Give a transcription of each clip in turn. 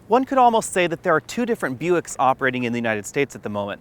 One could almost say that there are two different Buicks operating in the United States at the moment.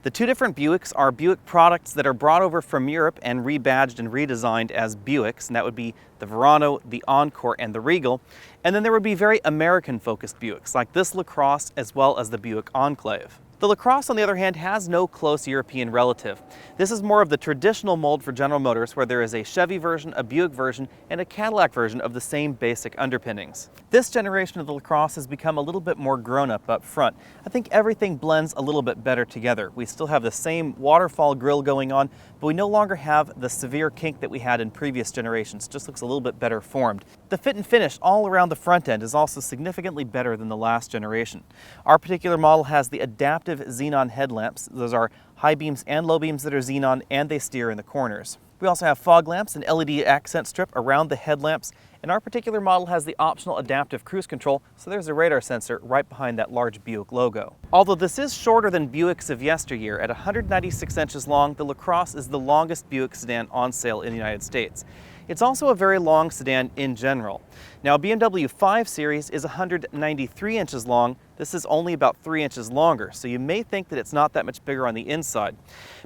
The two different Buicks are Buick products that are brought over from Europe and rebadged and redesigned as Buicks, and that would be the Verano, the Encore, and the Regal. And then there would be very American-focused Buicks, like this LaCrosse as well as the Buick Enclave. The LaCrosse, on the other hand, has no close European relative. This is more of the traditional mold for General Motors, where there is a Chevy version, a Buick version, and a Cadillac version of the same basic underpinnings. This generation of the LaCrosse has become a little bit more grown-up up front. I think everything blends a little bit better together. We still have the same waterfall grille going on, but we no longer have the severe kink that we had in previous generations. It just looks a little bit better formed. The fit and finish all around the front end is also significantly better than the last generation. Our particular model has the adaptive xenon headlamps. Those are high beams and low beams that are xenon, and they steer in the corners. We also have fog lamps and LED accent strip around the headlamps, and our particular model has the optional adaptive cruise control, so there's a radar sensor right behind that large Buick logo. Although this is shorter than Buicks of yesteryear, at 196 inches long, the LaCrosse is the longest Buick sedan on sale in the United States. It's also a very long sedan in general. Now, a BMW 5 Series is 193 inches long. This is only about 3 inches longer, so you may think that it's not that much bigger on the inside.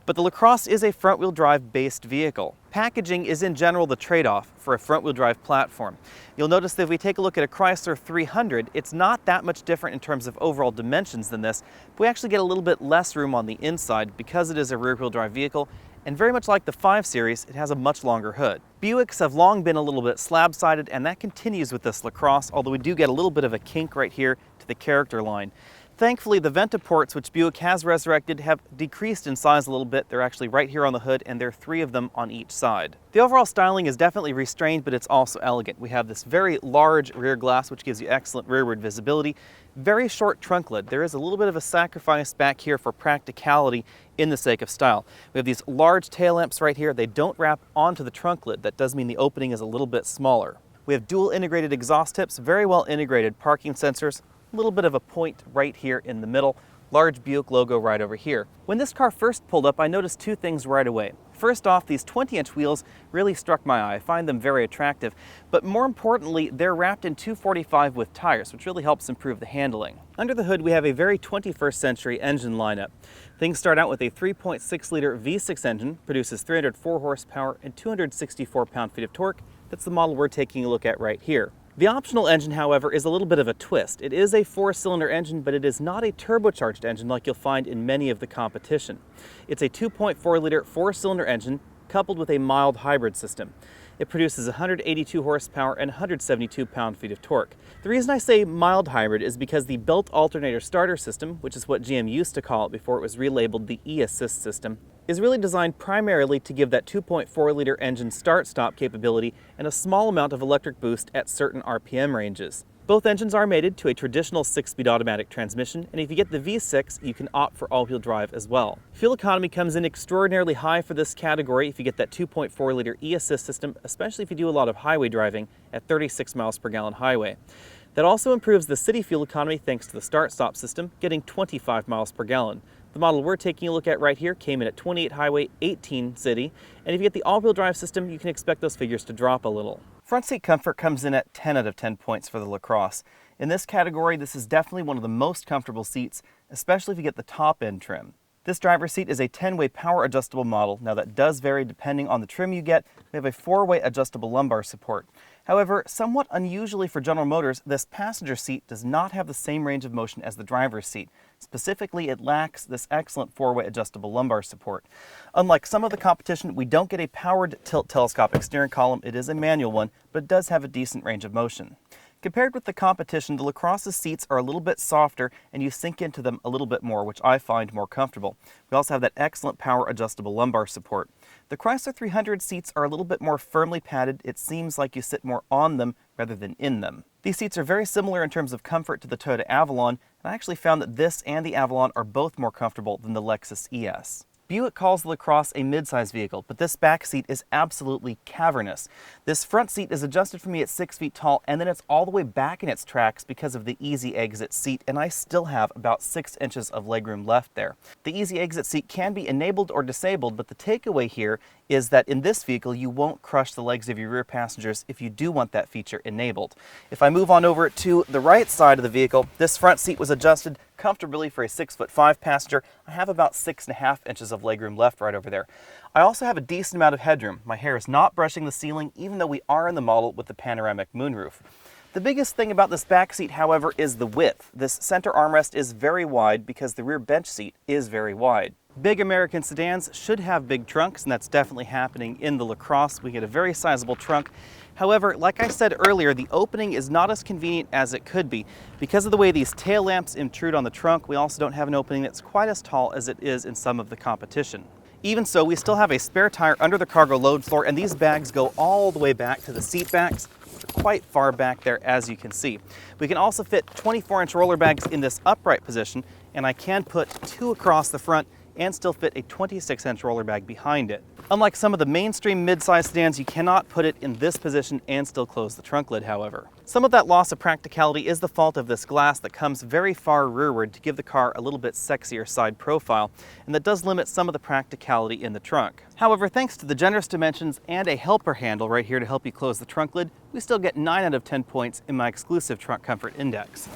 But the LaCrosse is a front-wheel drive based vehicle. Packaging is in general the trade-off for a front-wheel drive platform. You'll notice that if we take a look at a Chrysler 300, it's not that much different in terms of overall dimensions than this, but we actually get a little bit less room on the inside because it is a rear-wheel drive vehicle. And very much like the 5 Series, it has a much longer hood. Buicks have long been a little bit slab-sided, and that continues with this LaCrosse, although we do get a little bit of a kink right here to the character line. Thankfully, the Ventaports, which Buick has resurrected, have decreased in size a little bit. They're actually right here on the hood, and there are 3 of them on each side. The overall styling is definitely restrained, but it's also elegant. We have this very large rear glass, which gives you excellent rearward visibility. Very short trunk lid. There is a little bit of a sacrifice back here for practicality in the sake of style. We have these large tail lamps right here. They don't wrap onto the trunk lid. That does mean the opening is a little bit smaller. We have dual integrated exhaust tips, very well integrated parking sensors, a little bit of a point right here in the middle, large Buick logo right over here. When this car first pulled up, I noticed 2 things right away. First off, these 20-inch wheels really struck my eye. I find them very attractive, but more importantly, they're wrapped in 245 with tires, which really helps improve the handling. Under the hood, we have a very 21st century engine lineup. Things start out with a 3.6-liter V6 engine, produces 304 horsepower and 264 pound-feet of torque. That's the model we're taking a look at right here. The optional engine, however, is a little bit of a twist. It is a 4-cylinder engine, but it is not a turbocharged engine like you'll find in many of the competition. It's a 2.4-liter 4-cylinder engine coupled with a mild hybrid system. It produces 182 horsepower and 172 pound-feet of torque. The reason I say mild hybrid is because the belt alternator starter system, which is what GM used to call it before it was relabeled the E-Assist system, is really designed primarily to give that 2.4-liter engine start-stop capability and a small amount of electric boost at certain RPM ranges. Both engines are mated to a traditional 6-speed automatic transmission, and if you get the V6, you can opt for all-wheel drive as well. Fuel economy comes in extraordinarily high for this category if you get that 2.4-liter E-Assist system, especially if you do a lot of highway driving at 36 miles per gallon highway. That also improves the city fuel economy thanks to the start-stop system, getting 25 miles per gallon. The model we're taking a look at right here came in at 28 highway, 18 city, and if you get the all-wheel drive system, you can expect those figures to drop a little. Front seat comfort comes in at 10 out of 10 points for the LaCrosse. In this category, this is definitely one of the most comfortable seats, especially if you get the top-end trim. This driver's seat is a 10-way power adjustable model. Now that does vary depending on the trim you get. We have a 4-way adjustable lumbar support. However, somewhat unusually for General Motors, this passenger seat does not have the same range of motion as the driver's seat. Specifically, it lacks this excellent 4-way adjustable lumbar support. Unlike some of the competition, we don't get a powered tilt telescopic steering column. It is a manual one, but it does have a decent range of motion. Compared with the competition, the LaCrosse's seats are a little bit softer and you sink into them a little bit more, which I find more comfortable. We also have that excellent power adjustable lumbar support. The Chrysler 300 seats are a little bit more firmly padded. It seems like you sit more on them rather than in them. These seats are very similar in terms of comfort to the Toyota Avalon, and I actually found that this and the Avalon are both more comfortable than the Lexus ES. Buick calls the LaCrosse a midsize vehicle, but this back seat is absolutely cavernous. This front seat is adjusted for me at 6 feet tall, and then it's all the way back in its tracks because of the easy exit seat, and I still have about 6 inches of legroom left there. The easy exit seat can be enabled or disabled, but the takeaway here is that in this vehicle you won't crush the legs of your rear passengers if you do want that feature enabled. If I move on over to the right side of the vehicle, this front seat was adjusted comfortably for a 6'5" passenger. I have about 6.5 inches of legroom left right over there. I also have a decent amount of headroom. My hair is not brushing the ceiling, even though we are in the model with the panoramic moonroof. The biggest thing about this back seat, however, is the width. This center armrest is very wide because the rear bench seat is very wide. Big American sedans should have big trunks, and that's definitely happening in the LaCrosse. We get a very sizable trunk. However, like I said earlier, the opening is not as convenient as it could be. Because of the way these tail lamps intrude on the trunk, we also don't have an opening that's quite as tall as it is in some of the competition. Even so, we still have a spare tire under the cargo load floor, and these bags go all the way back to the seat backs. They're quite far back there, as you can see. We can also fit 24-inch roller bags in this upright position, and I can put 2 across the front and still fit a 26-inch roller bag behind it. Unlike some of the mainstream mid-size sedans, you cannot put it in this position and still close the trunk lid, however. Some of that loss of practicality is the fault of this glass that comes very far rearward to give the car a little bit sexier side profile, and that does limit some of the practicality in the trunk. However, thanks to the generous dimensions and a helper handle right here to help you close the trunk lid, we still get 9 out of 10 points in my exclusive Trunk Comfort Index.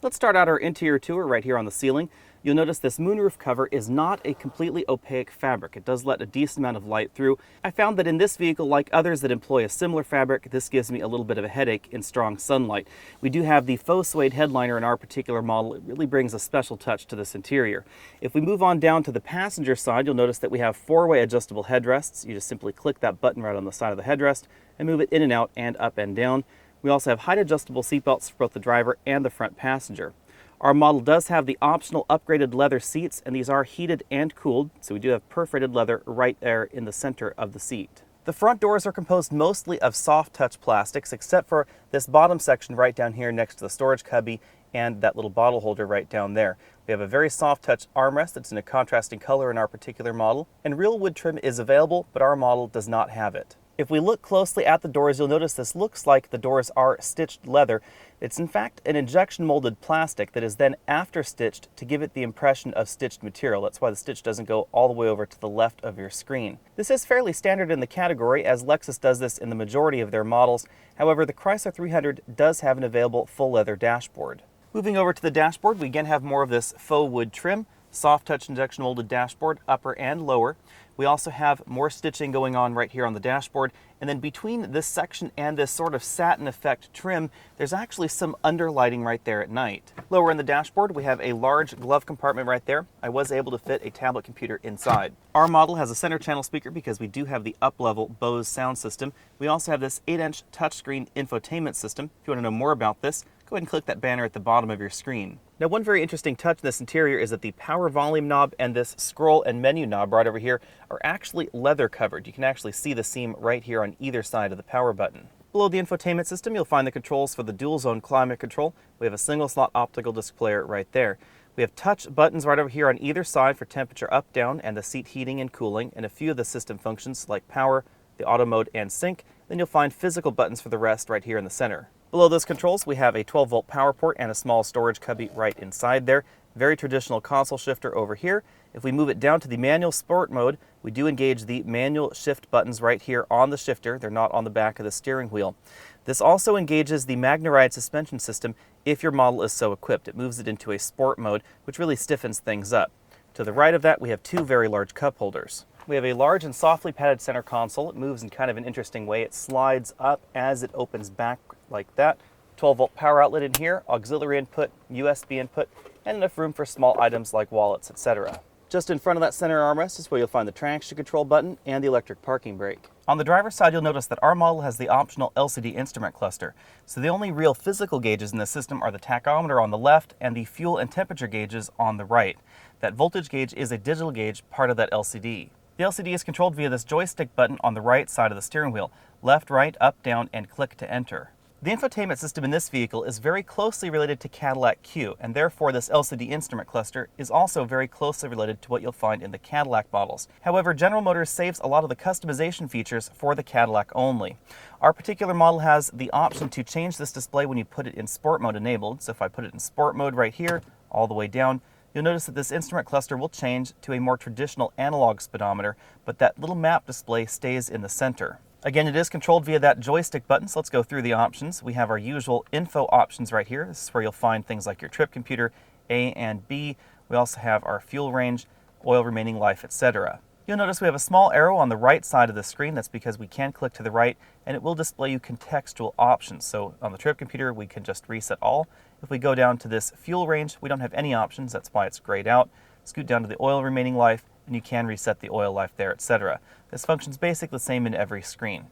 Let's start out our interior tour right here on the ceiling. You'll notice this moonroof cover is not a completely opaque fabric. It does let a decent amount of light through. I found that in this vehicle, like others that employ a similar fabric, this gives me a little bit of a headache in strong sunlight. We do have the faux suede headliner in our particular model. It really brings a special touch to this interior. If we move on down to the passenger side, you'll notice that we have 4-way adjustable headrests. You just simply click that button right on the side of the headrest and move it in and out and up and down. We also have height adjustable seatbelts for both the driver and the front passenger. Our model does have the optional upgraded leather seats, and these are heated and cooled, so we do have perforated leather right there in the center of the seat. The front doors are composed mostly of soft touch plastics, except for this bottom section right down here next to the storage cubby and that little bottle holder right down there. We have a very soft touch armrest that's in a contrasting color in our particular model, and real wood trim is available, but our model does not have it. If we look closely at the doors, you'll notice this looks like the doors are stitched leather. It's in fact an injection molded plastic that is then after stitched to give it the impression of stitched material. That's why the stitch doesn't go all the way over to the left of your screen. This is fairly standard in the category, as Lexus does this in the majority of their models. However, the Chrysler 300 does have an available full leather dashboard. Moving over to the dashboard, we again have more of this faux wood trim, soft touch injection molded dashboard, upper and lower. We also have more stitching going on right here on the dashboard, and then between this section and this sort of satin effect trim, there's actually some underlighting right there at night. Lower in the dashboard, we have a large glove compartment right there. I was able to fit a tablet computer inside. Our model has a center channel speaker because we do have the up-level Bose sound system. We also have this 8-inch touchscreen infotainment system. If you want to know more about this, go ahead and click that banner at the bottom of your screen. Now, one very interesting touch in this interior is that the power volume knob and this scroll and menu knob right over here are actually leather covered. You can actually see the seam right here on either side of the power button. Below the infotainment system, you'll find the controls for the dual zone climate control. We have a single slot optical displayer right there. We have touch buttons right over here on either side for temperature up, down, and the seat heating and cooling, and a few of the system functions like power, the auto mode, and sync. Then you'll find physical buttons for the rest right here in the center. Below those controls, we have a 12-volt power port and a small storage cubby right inside there. Very traditional console shifter over here. If we move it down to the manual sport mode, we do engage the manual shift buttons right here on the shifter. They're not on the back of the steering wheel. This also engages the MagneRide suspension system if your model is so equipped. It moves it into a sport mode, which really stiffens things up. To the right of that, we have 2 very large cup holders. We have a large and softly padded center console. It moves in kind of an interesting way. It slides up as it opens back like that. 12-volt power outlet in here, auxiliary input, USB input, and enough room for small items like wallets, etc. Just in front of that center armrest is where you'll find the traction control button and the electric parking brake. On the driver's side, you'll notice that our model has the optional LCD instrument cluster. So the only real physical gauges in the system are the tachometer on the left and the fuel and temperature gauges on the right. That voltage gauge is a digital gauge, part of that LCD. The LCD is controlled via this joystick button on the right side of the steering wheel. Left, right, up, down, and click to enter. The infotainment system in this vehicle is very closely related to Cadillac CUE, and therefore this LCD instrument cluster is also very closely related to what you'll find in the Cadillac models. However, General Motors saves a lot of the customization features for the Cadillac only. Our particular model has the option to change this display when you put it in sport mode enabled. So if I put it in sport mode right here, all the way down, you'll notice that this instrument cluster will change to a more traditional analog speedometer, but that little map display stays in the center. Again, it is controlled via that joystick button, so let's go through the options. We have our usual info options right here. This is where you'll find things like your trip computer, A and B. We also have our fuel range, oil remaining life, etc. You'll notice we have a small arrow on the right side of the screen. That's because we can click to the right, and it will display you contextual options. So on the trip computer, we can just reset all. If we go down to this fuel range, we don't have any options. That's why it's grayed out. Scoot down to the oil remaining life, and you can reset the oil life there, etc. This functions basically the same in every screen.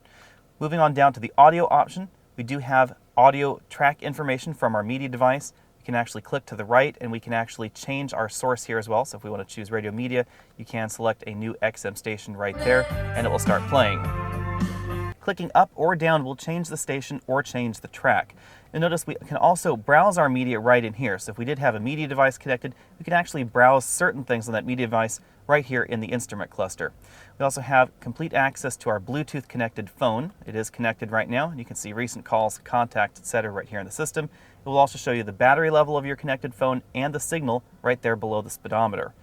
Moving on down to the audio option, we do have audio track information from our media device. We can actually click to the right, and we can actually change our source here as well. So if we want to choose radio media, you can select a new XM station right there, and it will start playing. Clicking up or down will change the station or change the track. And notice we can also browse our media right in here. So if we did have a media device connected, we can actually browse certain things on that media device right here in the instrument cluster. We also have complete access to our Bluetooth connected phone. It is connected right now, and you can see recent calls, contacts, etc. right here in the system. It will also show you the battery level of your connected phone and the signal right there below the speedometer.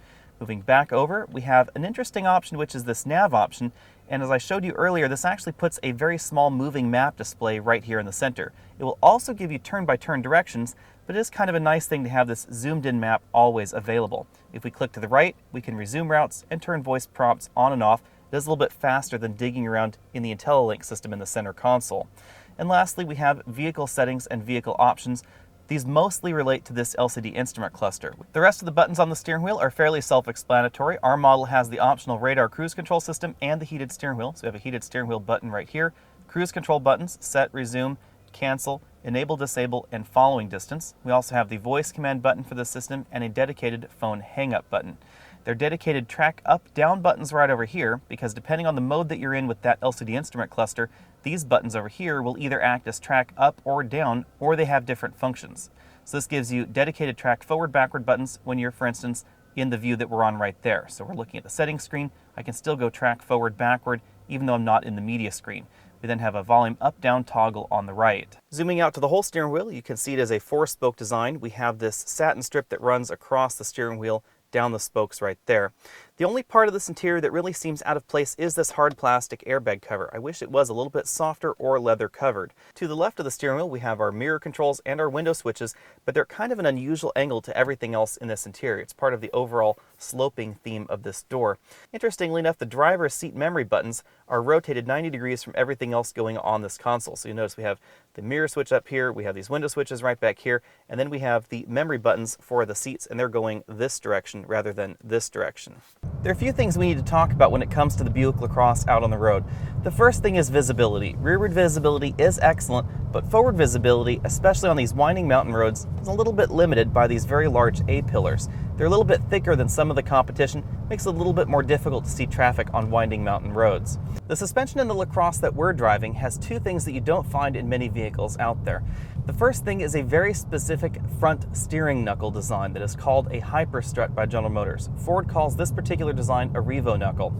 Moving back over, we have an interesting option, which is this nav option. And as I showed you earlier, this actually puts a very small moving map display right here in the center. It will also give you turn-by-turn directions, but it is kind of a nice thing to have this zoomed-in map always available. If we click to the right, we can resume routes and turn voice prompts on and off. It is a little bit faster than digging around in the IntelliLink system in the center console. And lastly, we have vehicle settings and vehicle options. These mostly relate to this LCD instrument cluster. The rest of the buttons on the steering wheel are fairly self-explanatory. Our model has the optional radar cruise control system and the heated steering wheel. So we have a heated steering wheel button right here. Cruise control buttons, set, resume, cancel, enable, disable, and following distance. We also have the voice command button for the system and a dedicated phone hang-up button. They're dedicated track up-down buttons right over here because depending on the mode that you're in with that LCD instrument cluster, these buttons over here will either act as track up or down, or they have different functions. So this gives you dedicated track forward-backward buttons when you're, for instance, in the view that we're on right there. So we're looking at the settings screen. I can still go track forward-backward even though I'm not in the media screen. We then have a volume up-down toggle on the right. Zooming out to the whole steering wheel, you can see it as a 4-spoke design. We have this satin strip that runs across the steering wheel down the spokes right there. The only part of this interior that really seems out of place is this hard plastic airbag cover. I wish it was a little bit softer or leather covered. To the left of the steering wheel, we have our mirror controls and our window switches, but they're kind of an unusual angle to everything else in this interior. It's part of the overall sloping theme of this door. Interestingly enough, the driver's seat memory buttons are rotated 90 degrees from everything else going on this console. So you notice we have the mirror switch up here, we have these window switches right back here, and then we have the memory buttons for the seats, and they're going this direction rather than this direction. There are a few things we need to talk about when it comes to the Buick LaCrosse out on the road. The first thing is visibility. Rearward visibility is excellent, but forward visibility, especially on these winding mountain roads, is a little bit limited by these very large A-pillars. They're a little bit thicker than some of the competition, makes it a little bit more difficult to see traffic on winding mountain roads. The suspension in the LaCrosse that we're driving has two things that you don't find in many vehicles out there. The first thing is a very specific front steering knuckle design that is called a hyperstrut by General Motors. Ford calls this particular design a Revo knuckle.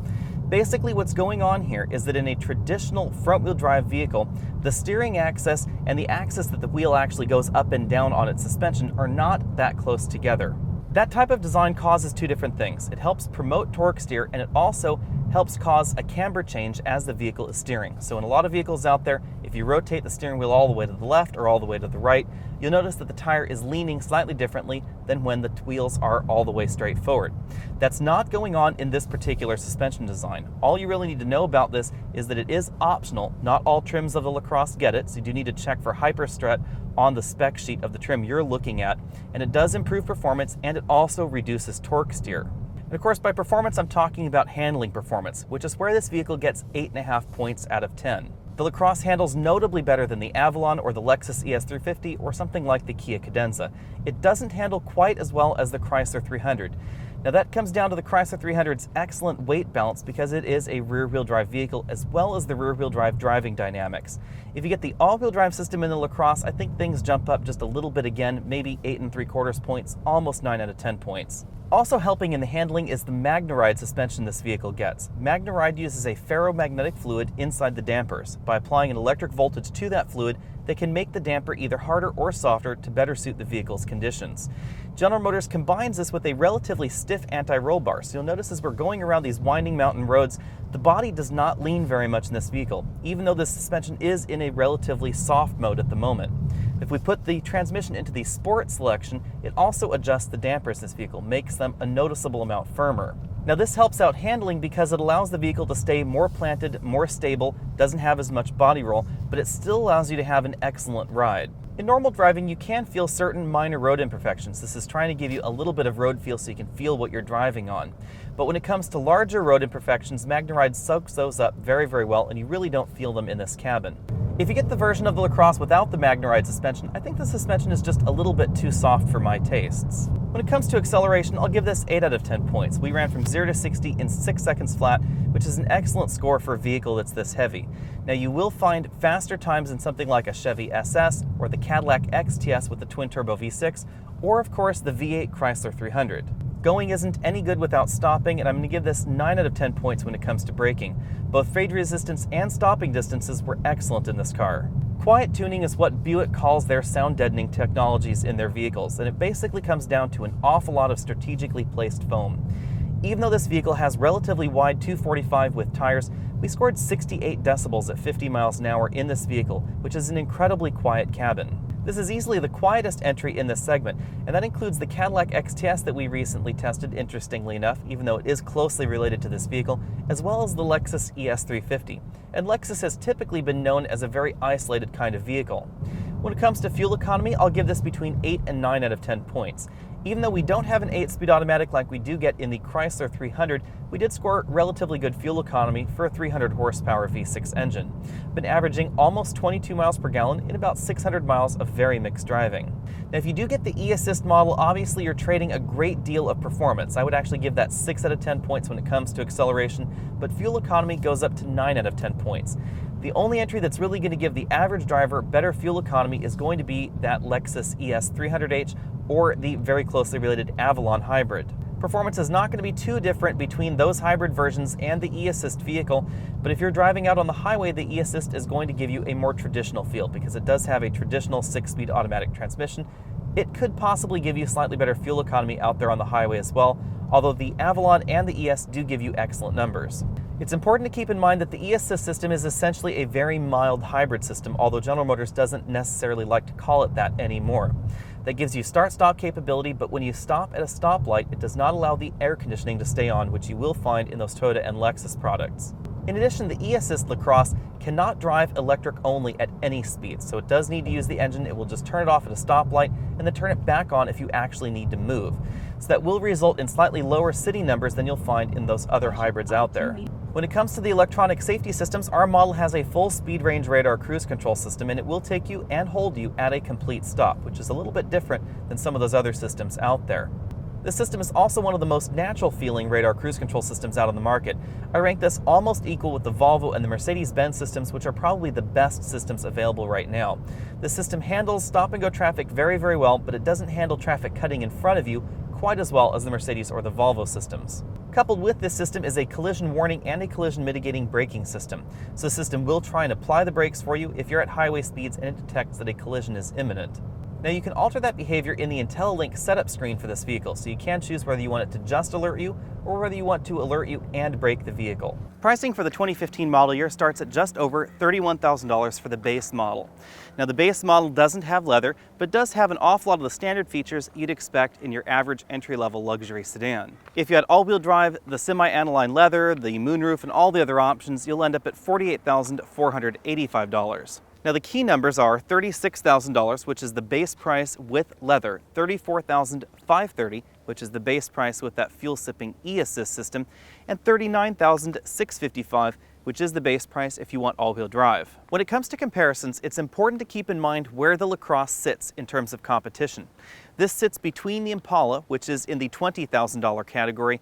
Basically what's going on here is that in a traditional front-wheel drive vehicle, the steering axis and the axis that the wheel actually goes up and down on its suspension are not that close together. That type of design causes two different things. It helps promote torque steer, and it also helps cause a camber change as the vehicle is steering. So in a lot of vehicles out there, if you rotate the steering wheel all the way to the left or all the way to the right, you'll notice that the tire is leaning slightly differently than when the wheels are all the way straight forward. That's not going on in this particular suspension design. All you really need to know about this is that it is optional. Not all trims of the LaCrosse get it, so you do need to check for hyperstrut on the spec sheet of the trim you're looking at, and it does improve performance, and it also reduces torque steer. And of course, by performance, I'm talking about handling performance, which is where this vehicle gets 8.5 points out of 10. The LaCrosse handles notably better than the Avalon or the Lexus ES350 or something like the Kia Cadenza. It doesn't handle quite as well as the Chrysler 300. Now that comes down to the Chrysler 300's excellent weight balance because it is a rear-wheel drive vehicle as well as the rear-wheel drive driving dynamics. If you get the all-wheel drive system in the LaCrosse, I think things jump up just a little bit again, maybe 8 3/4 points, almost 9 out of 10 points. Also helping in the handling is the MagneRide suspension this vehicle gets. MagneRide uses a ferromagnetic fluid inside the dampers. By applying an electric voltage to that fluid, they can make the damper either harder or softer to better suit the vehicle's conditions. General Motors combines this with a relatively stiff anti-roll bar. So you'll notice as we're going around these winding mountain roads, the body does not lean very much in this vehicle, even though the suspension is in a relatively soft mode at the moment. If we put the transmission into the Sport selection, it also adjusts the dampers in this vehicle, makes them a noticeable amount firmer. Now this helps out handling because it allows the vehicle to stay more planted, more stable, doesn't have as much body roll, but it still allows you to have an excellent ride. In normal driving, you can feel certain minor road imperfections. This is trying to give you a little bit of road feel so you can feel what you're driving on. But when it comes to larger road imperfections, MagneRide soaks those up very, very well, and you really don't feel them in this cabin. If you get the version of the LaCrosse without the MagneRide suspension, I think the suspension is just a little bit too soft for my tastes. When it comes to acceleration, I'll give this 8 out of 10 points. We ran from 0 to 60 in 6 seconds flat, which is an excellent score for a vehicle that's this heavy. Now you will find faster times in something like a Chevy SS or the Cadillac XTS with the twin-turbo V6, or of course the V8 Chrysler 300. Going isn't any good without stopping, and I'm going to give this 9 out of 10 points when it comes to braking. Both fade resistance and stopping distances were excellent in this car. Quiet tuning is what Buick calls their sound deadening technologies in their vehicles, and it basically comes down to an awful lot of strategically placed foam. Even though this vehicle has relatively wide 245 width tires, we scored 68 decibels at 50 miles an hour in this vehicle, which is an incredibly quiet cabin. This is easily the quietest entry in this segment, and that includes the Cadillac XTS that we recently tested, interestingly enough, even though it is closely related to this vehicle, as well as the Lexus ES 350. And Lexus has typically been known as a very isolated kind of vehicle. When it comes to fuel economy, I'll give this between 8 and 9 out of 10 points. Even though we don't have an 8-speed automatic like we do get in the Chrysler 300, we did score relatively good fuel economy for a 300 horsepower V6 engine. Been averaging almost 22 miles per gallon in about 600 miles of very mixed driving. Now if you do get the e-assist model, obviously you're trading a great deal of performance. I would actually give that 6 out of 10 points when it comes to acceleration, but fuel economy goes up to 9 out of 10 points. The only entry that's really going to give the average driver better fuel economy is going to be that Lexus ES 300h or the very closely related Avalon hybrid. Performance is not going to be too different between those hybrid versions and the e-assist vehicle, but if you're driving out on the highway, the e-assist is going to give you a more traditional feel because it does have a traditional 6-speed automatic transmission. It could possibly give you slightly better fuel economy out there on the highway as well, although the Avalon and the ES do give you excellent numbers. It's important to keep in mind that the e-assist system is essentially a very mild hybrid system, although General Motors doesn't necessarily like to call it that anymore. That gives you start-stop capability, but when you stop at a stoplight, it does not allow the air conditioning to stay on, which you will find in those Toyota and Lexus products. In addition, the e-assist LaCrosse cannot drive electric only at any speed, so it does need to use the engine. It will just turn it off at a stoplight and then turn it back on if you actually need to move. So that will result in slightly lower city numbers than you'll find in those other hybrids out there. When it comes to the electronic safety systems, our model has a full speed range radar cruise control system, and it will take you and hold you at a complete stop, which is a little bit different than some of those other systems out there. This system is also one of the most natural feeling radar cruise control systems out on the market. I rank this almost equal with the Volvo and the Mercedes-Benz systems, which are probably the best systems available right now. This system handles stop and go traffic very, very well, but it doesn't handle traffic cutting in front of you quite as well as the Mercedes or the Volvo systems. Coupled with this system is a collision warning and a collision mitigating braking system. So the system will try and apply the brakes for you if you're at highway speeds and it detects that a collision is imminent. Now you can alter that behavior in the IntelliLink setup screen for this vehicle, so you can choose whether you want it to just alert you or whether you want to alert you and brake the vehicle. Pricing for the 2015 model year starts at just over $31,000 for the base model. Now the base model doesn't have leather, but does have an awful lot of the standard features you'd expect in your average entry-level luxury sedan. If you had all-wheel drive, the semi-aniline leather, the moonroof, and all the other options, you'll end up at $48,485. Now the key numbers are $36,000, which is the base price with leather, $34,530, which is the base price with that fuel-sipping e-assist system, and $39,655, which is the base price if you want all-wheel drive. When it comes to comparisons, it's important to keep in mind where the LaCrosse sits in terms of competition. This sits between the Impala, which is in the $20,000 category,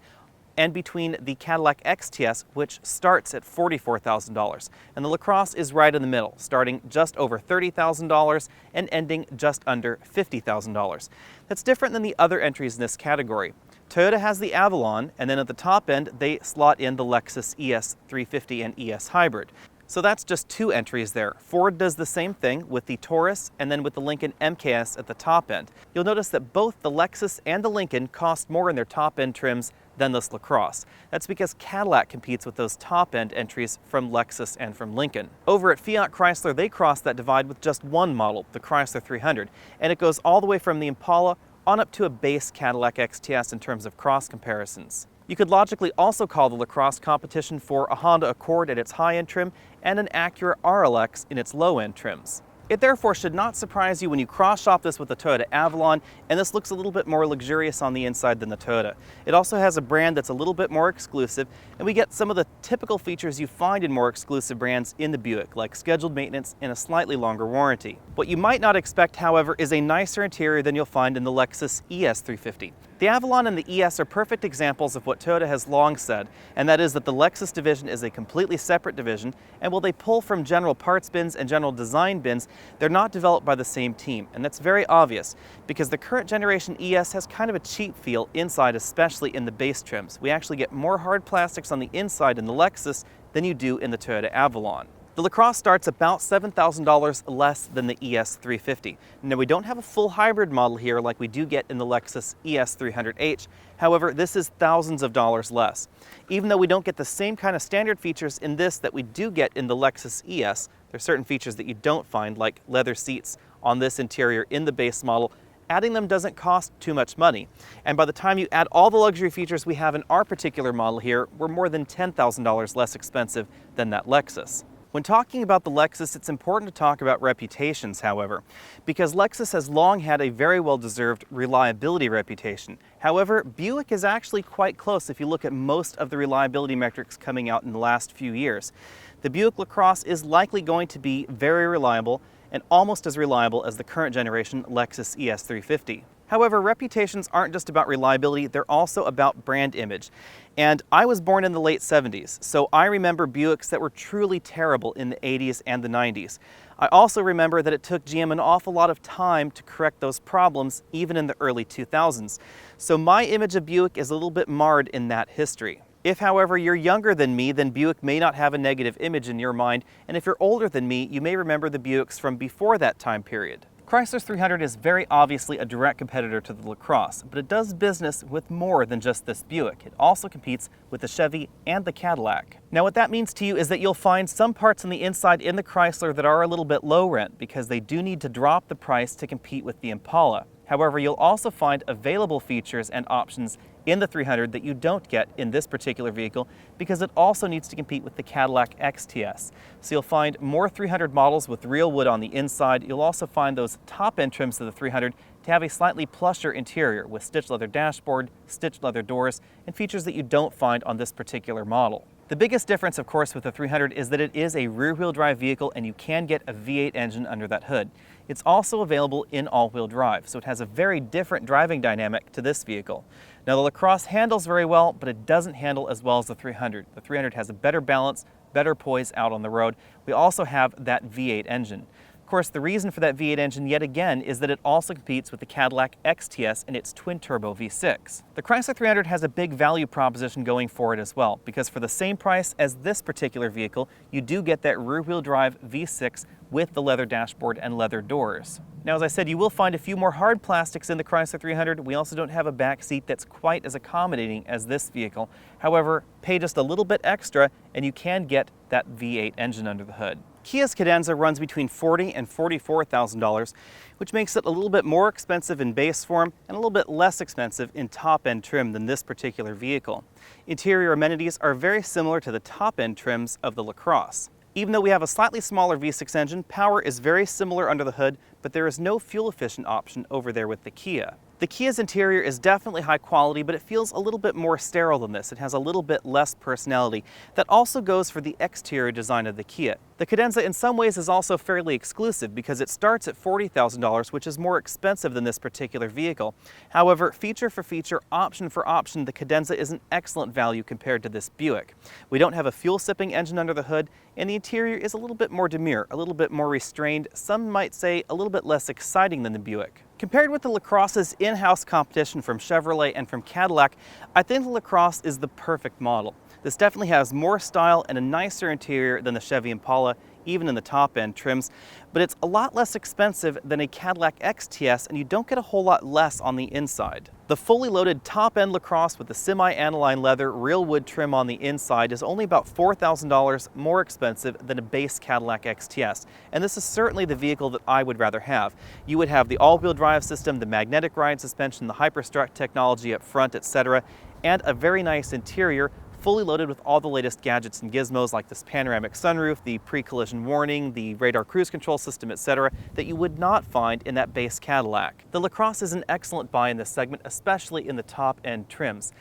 and between the Cadillac XTS, which starts at $44,000. And the LaCrosse is right in the middle, starting just over $30,000 and ending just under $50,000. That's different than the other entries in this category. Toyota has the Avalon, and then at the top end, they slot in the Lexus ES 350 and ES Hybrid. So that's just two entries there. Ford does the same thing with the Taurus and then with the Lincoln MKS at the top end. You'll notice that both the Lexus and the Lincoln cost more in their top end trims than this LaCrosse. That's because Cadillac competes with those top end entries from Lexus and from Lincoln. Over at Fiat Chrysler, they cross that divide with just one model, the Chrysler 300, and it goes all the way from the Impala on up to a base Cadillac XTS in terms of cross comparisons. You could logically also call the LaCrosse competition for a Honda Accord at its high-end trim and an Acura RLX in its low-end trims. It therefore should not surprise you when you cross-shop this with the Toyota Avalon, and this looks a little bit more luxurious on the inside than the Toyota. It also has a brand that's a little bit more exclusive, and we get some of the typical features you find in more exclusive brands in the Buick, like scheduled maintenance and a slightly longer warranty. What you might not expect, however, is a nicer interior than you'll find in the Lexus ES 350. The Avalon and the ES are perfect examples of what Toyota has long said, and that is that the Lexus division is a completely separate division, and while they pull from general parts bins and general design bins, they're not developed by the same team, and that's very obvious because the current generation ES has kind of a cheap feel inside, especially in the base trims. We actually get more hard plastics on the inside in the Lexus than you do in the Toyota Avalon. The LaCrosse starts about $7,000 less than the ES 350. Now, we don't have a full hybrid model here like we do get in the Lexus ES 300H. However, this is thousands of dollars less. Even though we don't get the same kind of standard features in this that we do get in the Lexus ES, there are certain features that you don't find, like leather seats on this interior in the base model. Adding them doesn't cost too much money. And by the time you add all the luxury features we have in our particular model here, we're more than $10,000 less expensive than that Lexus. When talking about the Lexus, it's important to talk about reputations, however, because Lexus has long had a very well-deserved reliability reputation. However, Buick is actually quite close if you look at most of the reliability metrics coming out in the last few years. The Buick LaCrosse is likely going to be very reliable and almost as reliable as the current generation Lexus ES 350. However, reputations aren't just about reliability, they're also about brand image. And I was born in the late 70s, so I remember Buicks that were truly terrible in the 80s and the 90s. I also remember that it took GM an awful lot of time to correct those problems, even in the early 2000s. So my image of Buick is a little bit marred in that history. If, however, you're younger than me, then Buick may not have a negative image in your mind, and if you're older than me, you may remember the Buicks from before that time period. Chrysler's 300 is very obviously a direct competitor to the LaCrosse, but it does business with more than just this Buick. It also competes with the Chevy and the Cadillac. Now, what that means to you is that you'll find some parts on the inside in the Chrysler that are a little bit low rent because they do need to drop the price to compete with the Impala. However, you'll also find available features and options in the 300 that you don't get in this particular vehicle because it also needs to compete with the Cadillac XTS. So you'll find more 300 models with real wood on the inside. You'll also find those top-end trims of the 300 to have a slightly plusher interior with stitched leather dashboard, stitched leather doors, and features that you don't find on this particular model. The biggest difference, of course, with the 300 is that it is a rear-wheel drive vehicle and you can get a V8 engine under that hood. It's also available in all-wheel drive, so it has a very different driving dynamic to this vehicle. Now, the LaCrosse handles very well, but it doesn't handle as well as the 300. The 300 has a better balance, better poise out on the road. We also have that V8 engine. Of course, the reason for that V8 engine, yet again, is that it also competes with the Cadillac XTS and its twin-turbo V6. The Chrysler 300 has a big value proposition going for it as well, because for the same price as this particular vehicle, you do get that rear-wheel drive V6 with the leather dashboard and leather doors. Now, as I said, you will find a few more hard plastics in the Chrysler 300. We also don't have a back seat that's quite as accommodating as this vehicle. However, pay just a little bit extra and you can get that V8 engine under the hood. Kia's Cadenza runs between $40,000 and $44,000, which makes it a little bit more expensive in base form and a little bit less expensive in top-end trim than this particular vehicle. Interior amenities are very similar to the top-end trims of the LaCrosse. Even though we have a slightly smaller V6 engine, power is very similar under the hood, but there is no fuel-efficient option over there with the Kia. The Kia's interior is definitely high quality, but it feels a little bit more sterile than this. It has a little bit less personality. That also goes for the exterior design of the Kia. The Cadenza in some ways is also fairly exclusive because it starts at $40,000, which is more expensive than this particular vehicle. However, feature for feature, option for option, the Cadenza is an excellent value compared to this Buick. We don't have a fuel-sipping engine under the hood, and the interior is a little bit more demure, a little bit more restrained, some might say a little bit less exciting than the Buick. Compared with the LaCrosse's in-house competition from Chevrolet and from Cadillac, I think the LaCrosse is the perfect model. This definitely has more style and a nicer interior than the Chevy Impala, even in the top-end trims, but it's a lot less expensive than a Cadillac XTS, and you don't get a whole lot less on the inside. The fully loaded top-end LaCrosse with the semi-aniline leather real wood trim on the inside is only about $4,000 more expensive than a base Cadillac XTS, and this is certainly the vehicle that I would rather have. You would have the all-wheel drive system, the magnetic ride suspension, the hyperstrut technology up front, etc., and a very nice interior, fully loaded with all the latest gadgets and gizmos like this panoramic sunroof, the pre-collision warning, the radar cruise control system, etc., that you would not find in that base Cadillac. The LaCrosse is an excellent buy in this segment, especially in the top-end trims.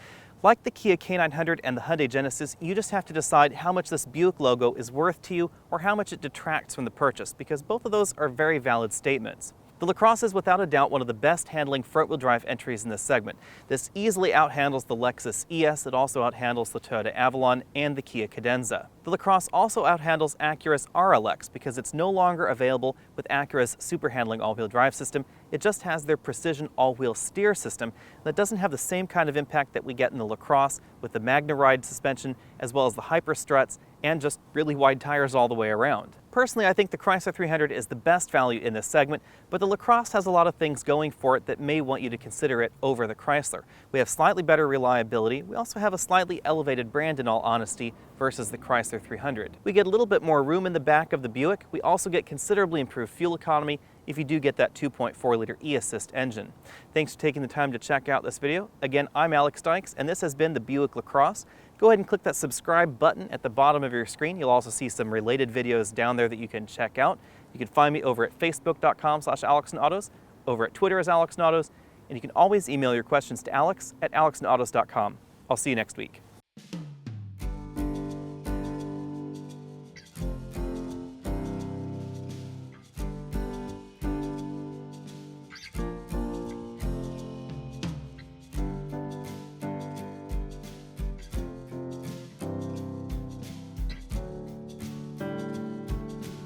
Like the Kia K900 and the Hyundai Genesis, you just have to decide how much this Buick logo is worth to you or how much it detracts from the purchase, because both of those are very valid statements. The LaCrosse is without a doubt one of the best handling front-wheel drive entries in this segment. This easily outhandles the Lexus ES, it also outhandles the Toyota Avalon and the Kia Cadenza. The LaCrosse also outhandles Acura's RLX because it's no longer available with Acura's super handling all-wheel drive system. It just has their precision all-wheel steer system that doesn't have the same kind of impact that we get in the LaCrosse with the MagnaRide suspension as well as the hyper struts and just really wide tires all the way around. Personally, I think the Chrysler 300 is the best value in this segment, but the LaCrosse has a lot of things going for it that may want you to consider it over the Chrysler. We have slightly better reliability. We also have a slightly elevated brand, in all honesty, versus the Chrysler 300. We get a little bit more room in the back of the Buick. We also get considerably improved fuel economy if you do get that 2.4-liter e-assist engine. Thanks for taking the time to check out this video. Again, I'm Alex Dykes, and this has been the Buick LaCrosse. Go ahead and click that subscribe button at the bottom of your screen. You'll also see some related videos down there that you can check out. You can find me over at facebook.com/AlexandAutos, over at Twitter as AlexandAutos, and you can always email your questions to alex@alexandautos.com. I'll see you next week.